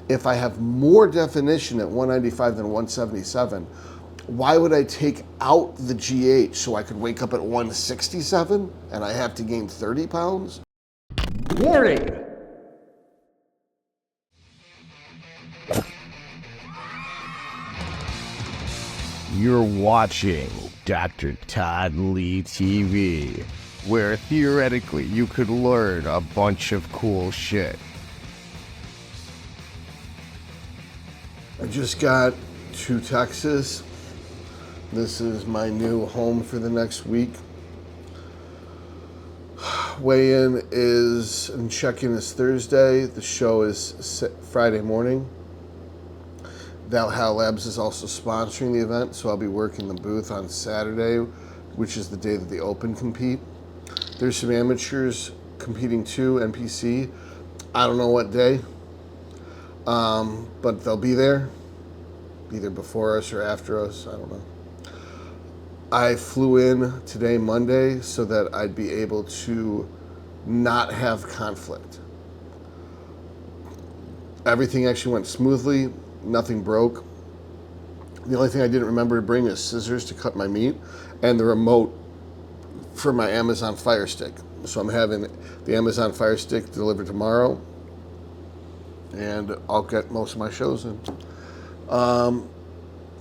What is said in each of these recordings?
If I have more definition at 195 than 177, why would I take out the GH so I could wake up at 167 and I have to gain 30 pounds? Warning! You're watching Dr. Todd Lee TV, where theoretically you could learn a bunch of cool shit. I just got to Texas. This is my new home for the next week. Weigh-in is, and check-in is Thursday. The show is Friday morning. Valhalla Labs is also sponsoring the event, so I'll be working the booth on Saturday, which is the day that the Open compete. There's some amateurs competing too, NPC. I don't know what day, but they'll be there, either before us or after us, I don't know. I flew in today, Monday, so that I'd be able to not have conflict. Everything actually went smoothly. Nothing broke. The only thing I didn't remember to bring is scissors to cut my meat and the remote for my Amazon Fire Stick. So I'm having the Amazon Fire Stick delivered tomorrow, and I'll get most of my shows in.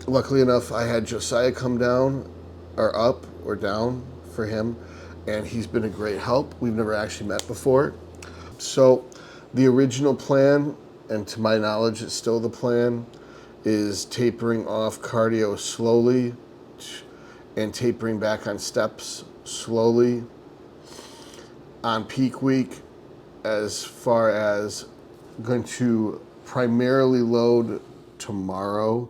Luckily enough, I had Josiah come down, or up or down for him, and he's been a great help. We've never actually met before. So the original plan, and to my knowledge it's still the plan, is tapering off cardio slowly and tapering back on steps slowly on peak week, as far as going to primarily load tomorrow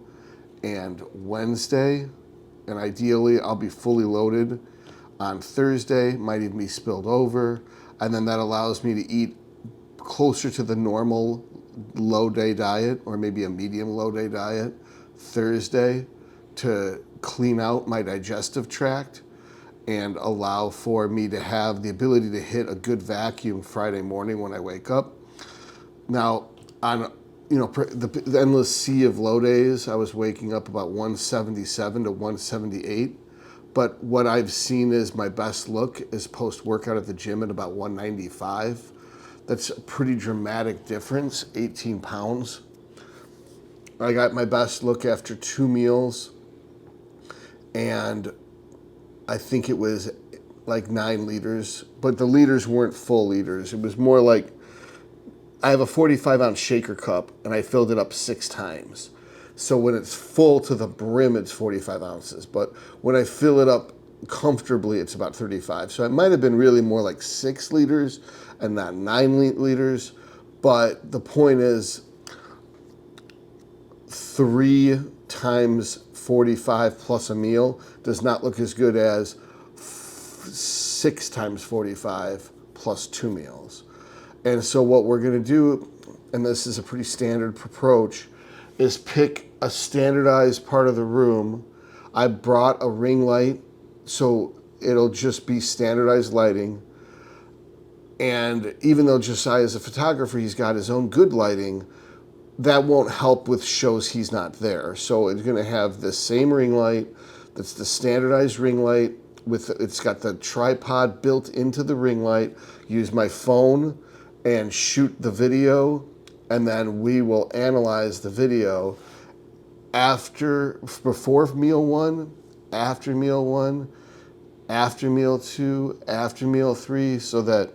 and Wednesday, and ideally I'll be fully loaded on Thursday, might even be spilled over, and then that allows me to eat closer to the normal low day diet, or maybe a medium low day diet Thursday, to clean out my digestive tract and allow for me to have the ability to hit a good vacuum Friday morning when I wake up. Now, on the endless sea of low days, I was waking up about 177 to 178, but what I've seen is my best look is post-workout at the gym at about 195. That's a pretty dramatic difference, 18 pounds. I got my best look after 2 meals, and I think it was like 9 liters, but the liters weren't full liters. It was more like, I have a 45-ounce shaker cup, and I filled it up 6 times. So when it's full to the brim, it's 45 ounces, but when I fill it up comfortably, it's about 35. So it might have been really more like 6 liters and not 9 liters. But the point is, 3 times 45 plus a meal does not look as good as 6 times 45 plus 2 meals. And so what we're gonna do, and this is a pretty standard approach, is pick a standardized part of the room. I brought a ring light, so it'll just be standardized lighting. And even though Josiah is a photographer, he's got his own good lighting, that won't help with shows he's not there. So it's gonna have the same ring light, that's the standardized ring light, it's got the tripod built into the ring light. Use my phone and shoot the video, and then we will analyze the video before meal 1, after meal 1, after meal 2, after meal 3, so that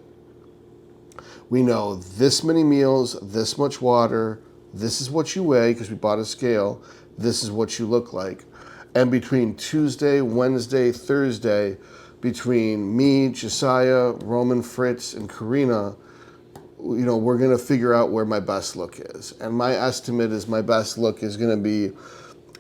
we know this many meals, this much water, this is what you weigh, because we bought a scale, this is what you look like. And between Tuesday, Wednesday, Thursday, between me, Josiah, Roman, Fritz, and Karina, we're gonna figure out where my best look is. And my estimate is my best look is gonna be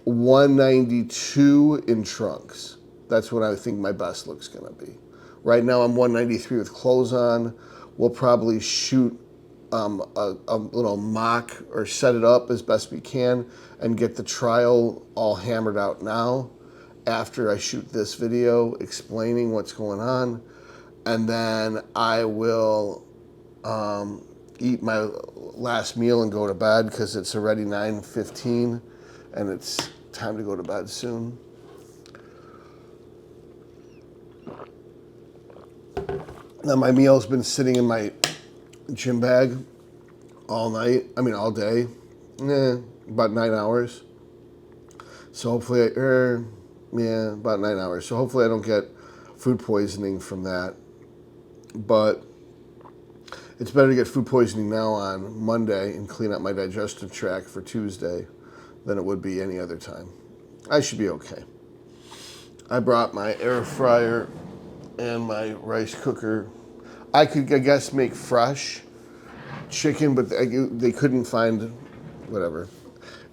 192 in trunks. That's what I think my best look's gonna be. Right now I'm 193 with clothes on. We'll probably shoot a little mock or set it up as best we can and get the trial all hammered out now after I shoot this video explaining what's going on. And then I will eat my last meal and go to bed because it's already 9:15 and it's time to go to bed soon. Now my meal's been sitting in my gym bag all night. I mean all day. About 9 hours. So hopefully, about 9 hours. So hopefully I don't get food poisoning from that. But it's better to get food poisoning now on Monday and clean up my digestive tract for Tuesday than it would be any other time. I should be okay. I brought my air fryer and my rice cooker. I could, I guess, make fresh chicken, but they couldn't find whatever.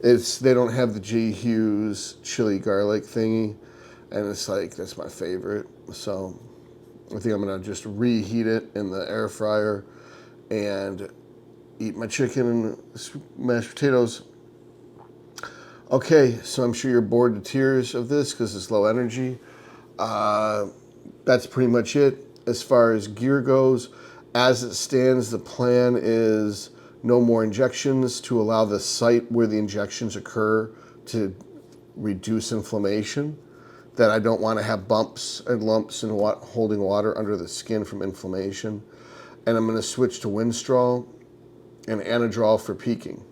They don't have the J. Hughes chili garlic thingy, and it's like, that's my favorite. So I think I'm gonna just reheat it in the air fryer and eat my chicken and mashed potatoes. Okay, so I'm sure you're bored to tears of this because it's low energy. That's pretty much it. As far as gear goes, as it stands, the plan is no more injections to allow the site where the injections occur to reduce inflammation. That I don't want to have bumps and lumps and holding water under the skin from inflammation. And I'm going to switch to Winstrol and Anadrol for peaking.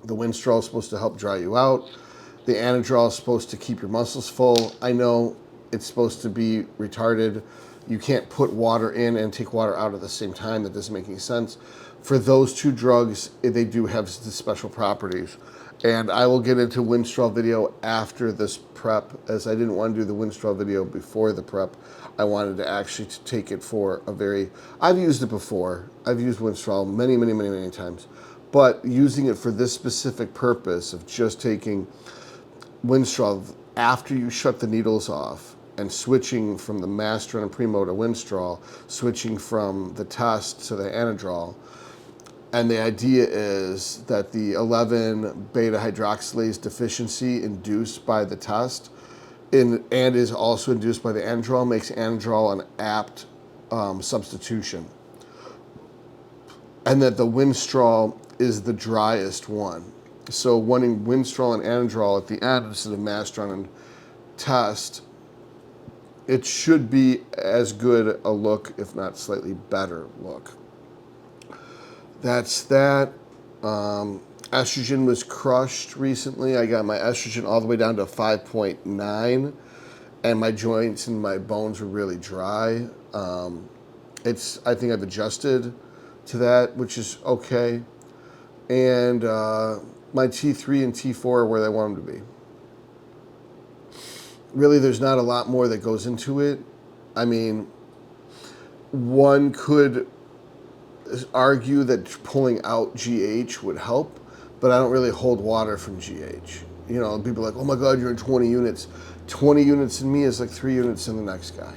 The Winstrol is supposed to help dry you out. The Anadrol is supposed to keep your muscles full. I know it's supposed to be retarded. You can't put water in and take water out at the same time. That doesn't make any sense. For those two drugs, they do have the special properties. And I will get into Winstrol video after this prep, as I didn't want to do the Winstrol video before the prep. I wanted to actually take it for I've used it before. I've used Winstrol many times. But using it for this specific purpose of just taking Winstrol after you shut the needles off and switching from the Masteron and Primo to Winstrol, switching from the test to the Anadrol. And the idea is that the 11 beta hydroxylase deficiency induced by the test and is also induced by the Anadrol makes Anadrol an apt substitution. And that the Winstrol is the driest one. So wanting Winstrol and Anadrol at the end instead of Masteron and test, it should be as good a look, if not slightly better look. That's that. Estrogen was crushed recently. I got my estrogen all the way down to 5.9, and my joints and my bones were really dry. I think I've adjusted to that, which is okay. And my T3 and T4 are where they want them to be. Really, there's not a lot more that goes into it. I mean, one could argue that pulling out GH would help, but I don't really hold water from GH. You know, people are like, oh my God, you're in 20 units. 20 units in me is like 3 units in the next guy.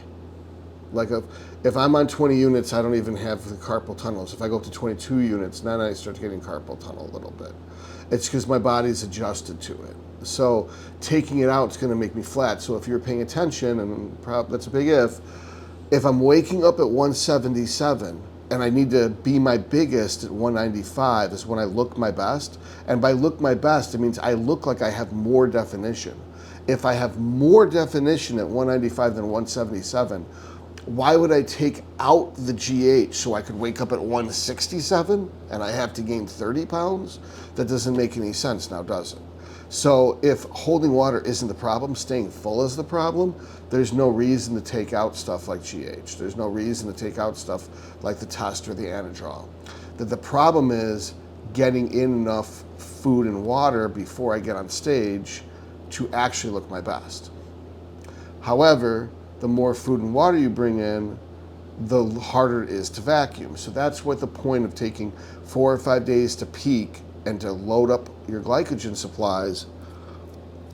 Like if I'm on 20 units, I don't even have the carpal tunnels. If I go up to 22 units, then I start getting carpal tunnel a little bit. It's because my body's adjusted to it. So taking it out is going to make me flat. So if you're paying attention, and that's a big if I'm waking up at 177 and I need to be my biggest at 195 is when I look my best. And by look my best, it means I look like I have more definition. If I have more definition at 195 than 177, why would I take out the GH so I could wake up at 167 and I have to gain 30 pounds? That doesn't make any sense now, does it? So if holding water isn't the problem, staying full is the problem, there's no reason to take out stuff like GH. There's no reason to take out stuff like the test or the Anadrol. The problem is getting in enough food and water before I get on stage to actually look my best. However, the more food and water you bring in, the harder it is to vacuum. So that's what the point of taking 4 or 5 days to peak and to load up your glycogen supplies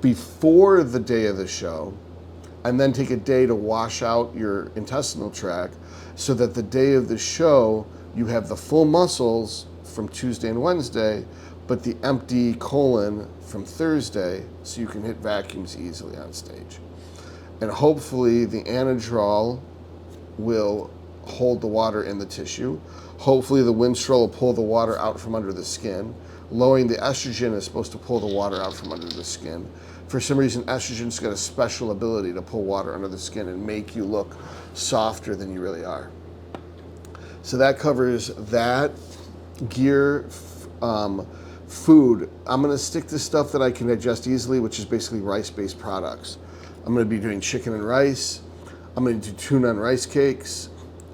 before the day of the show, and then take a day to wash out your intestinal tract so that the day of the show you have the full muscles from Tuesday and Wednesday, but the empty colon from Thursday, so you can hit vacuums easily on stage. And hopefully the Anadrol will hold the water in the tissue. Hopefully the Winstrol will pull the water out from under the skin. Lowering the estrogen is supposed to pull the water out from under the skin. For some reason, estrogen's got a special ability to pull water under the skin and make you look softer than you really are. So that covers that. Gear, food. I'm gonna stick to stuff that I can digest easily, which is basically rice-based products. I'm gonna be doing chicken and rice. I'm gonna do tuna and rice cakes.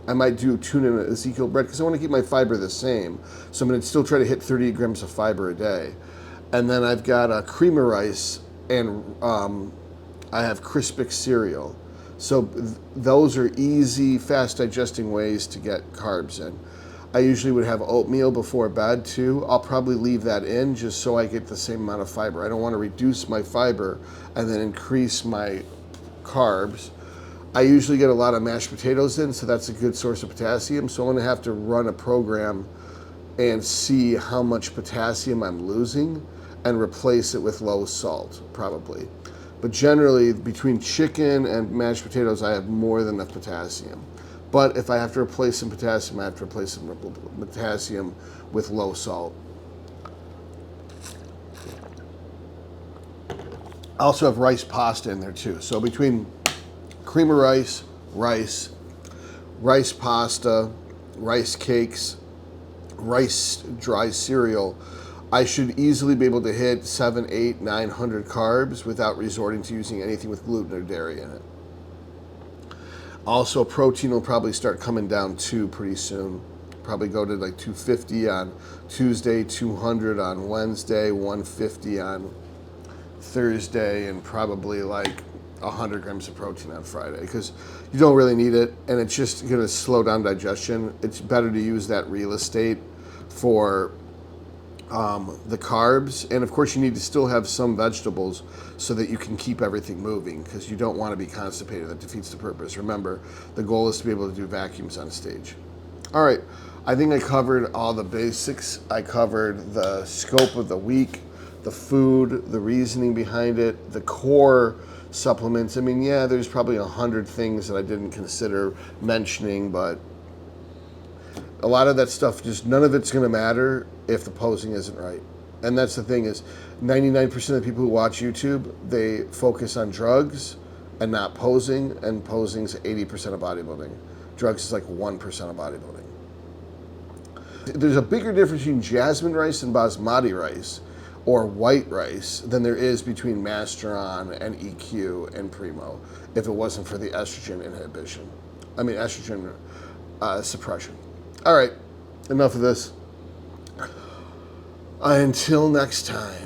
I might do tuna and Ezekiel bread because I want to keep my fiber the same. So I'm going to still try to hit 30 grams of fiber a day. And then I've got a cream of rice, and I have Crispix cereal. So those are easy, fast digesting ways to get carbs in. I usually would have oatmeal before bed too. I'll probably leave that in just so I get the same amount of fiber. I don't want to reduce my fiber and then increase my carbs. I usually get a lot of mashed potatoes in, so that's a good source of potassium. So I'm going to have to run a program and see how much potassium I'm losing and replace it with low salt, probably. But generally, between chicken and mashed potatoes, I have more than enough potassium. But if I have to replace some potassium, I have to replace some potassium with low salt. I also have rice pasta in there too. So between cream of rice, rice pasta, rice cakes, rice dry cereal, I should easily be able to hit 700, 800, 900 carbs without resorting to using anything with gluten or dairy in it. Also, protein will probably start coming down too pretty soon. Probably go to like 250 on Tuesday, 200 on Wednesday, 150 on Thursday, and probably like 100 grams of protein on Friday, because you don't really need it and it's just going to slow down digestion. It's better to use that real estate for the carbs, and of course you need to still have some vegetables so that you can keep everything moving, because you don't want to be constipated. That defeats the purpose. Remember, the goal is to be able to do vacuums on stage. All right, I think I covered all the basics. I covered the scope of the week, the food, the reasoning behind it, the core supplements. I mean, yeah, there's probably 100 things that I didn't consider mentioning, but a lot of that stuff, just none of it's going to matter if the posing isn't right. And that's the thing, is 99% of the people who watch YouTube, they focus on drugs and not posing, and posing's 80% of bodybuilding. Drugs is like 1% of bodybuilding. There's a bigger difference between jasmine rice and basmati rice or white rice than there is between Masteron and EQ and Primo, if it wasn't for the estrogen inhibition. I mean, estrogen suppression. All right, enough of this. Until next time.